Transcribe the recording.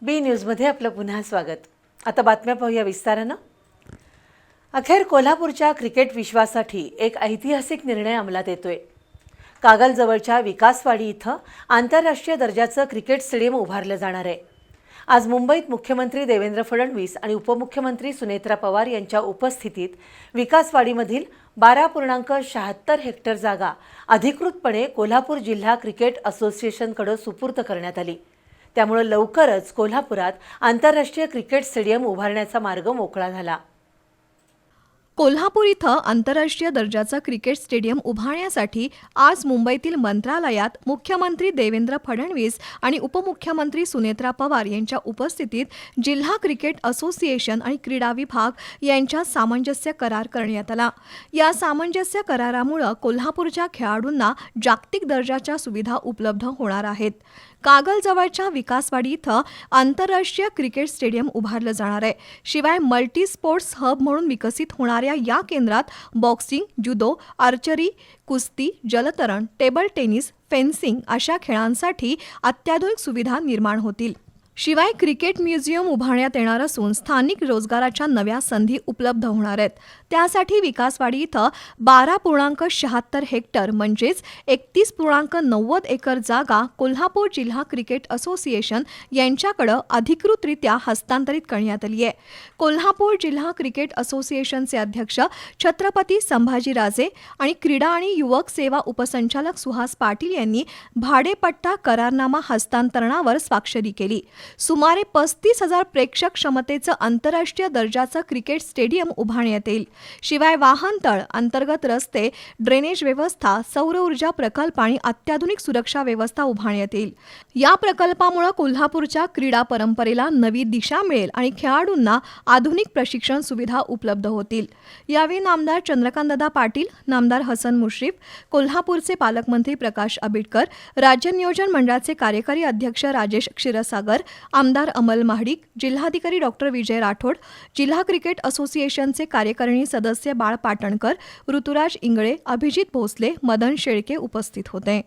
बी न्यूजमध्ये आपलं पुन्हा स्वागत। आता बातम्या पाहूया विस्तारानं। अखेर कोल्हापूरच्या क्रिकेट विश्वासाठी एक ऐतिहासिक निर्णय अंमलात येतोय। कागलजवळच्या विकासवाडी इथं आंतरराष्ट्रीय दर्जाचं क्रिकेट स्टेडियम उभारलं जाणार आहे। आज मुंबईत मुख्यमंत्री देवेंद्र फडणवीस आणि उपमुख्यमंत्री सुनेत्रा पवार यांच्या उपस्थितीत विकासवाडीमधील 12.76 हेक्टर जागा अधिकृतपणे कोल्हापूर जिल्हा क्रिकेट असोसिएशनकडे सुपूर्द करण्यात आली। त्यामुळे लवकरच कोल्हापुरात आंतरराष्ट्रीय क्रिकेट स्टेडियम उभारण्याचा मार्ग मोकळा झाला। कोल्हापूर इथं आंतरराष्ट्रीय दर्जाचं क्रिकेट स्टेडियम उभारण्यासाठी आज मुंबईतील मंत्रालयात मुख्यमंत्री देवेंद्र फडणवीस आणि उपमुख्यमंत्री सुनेत्रा पवार यांच्या उपस्थितीत जिल्हा क्रिकेट असोसिएशन आणि क्रीडा विभाग यांच्यात सामंजस्य करार करण्यात आला। या सामंजस्य करारामुळे कोल्हापूरच्या खेळाडूंना जागतिक दर्जाच्या सुविधा उपलब्ध होणार आहेत। कागलजवळच्या विकासवाडी इथं आंतरराष्ट्रीय क्रिकेट स्टेडियम उभारलं जाणार आहे। शिवाय मल्टी स्पोर्ट्स हब म्हणून विकसित होणाऱ्या या केंद्रात बॉक्सिंग, जुदो, आर्चरी, कुस्ती, जलतरण, टेबल टेनिस, फेन्सिंग अशा खेळांसाठी अत्याधुनिक सुविधा निर्माण होतील। शिवाय क्रिकेट म्युझियम उभारण्यात येणार असून स्थानिक रोजगाराच्या नव्या संधी उपलब्ध होणार आहेत। त्यासाठी विकासवाडी इथं 12.76 हेक्टर म्हणजेच 31.90 एकर जागा कोल्हापूर जिल्हा क्रिकेट असोसिएशन यांच्याकडे अधिकृतरित्या हस्तांतरित करण्यात आली आहे। कोल्हापूर जिल्हा क्रिकेट असोसिएशनचे अध्यक्ष छत्रपती संभाजीराजे आणि क्रीडा आणि युवक सेवा उपसंचालक सुहास पाटील यांनी भाडेपट्टा करारनामा हस्तांतरणावर स्वाक्षरी केली। सुमारे 35,000 प्रेक्षक क्षमतेचं आंतरराष्ट्रीय दर्जाचं क्रिकेट स्टेडियम उभारण्यात येईल। शिवाय वाहनतळ, अंतर्गत रस्ते, ड्रेनेज व्यवस्था, सौर ऊर्जा प्रकल्प आणि अत्याधुनिक सुरक्षा व्यवस्था उभारण्यात येईल। या प्रकल्पामुळे कोल्हापूरच्या क्रीडा परंपरेला नवी दिशा मिळेल आणि खेळाडूंना आधुनिक प्रशिक्षण सुविधा उपलब्ध होतील। यावेळी नामदार चंद्रकांतदादा पाटील, नामदार हसन मुश्रीफ, कोल्हापूरचे पालकमंत्री प्रकाश आंबेडकर, राज्य नियोजन मंडळाचे कार्यकारी अध्यक्ष राजेश क्षीरसागर, आमदार अमल महाडिक, जिल्हाधिकारी डॉक्टर विजय राठोड, जिल्हा क्रिकेट असोसिएशनचे कार्यकारिणी सदस्य बाळ पाटणकर, ऋतुराज इंगळे, अभिजित भोसले, मदन शेळके उपस्थित होते।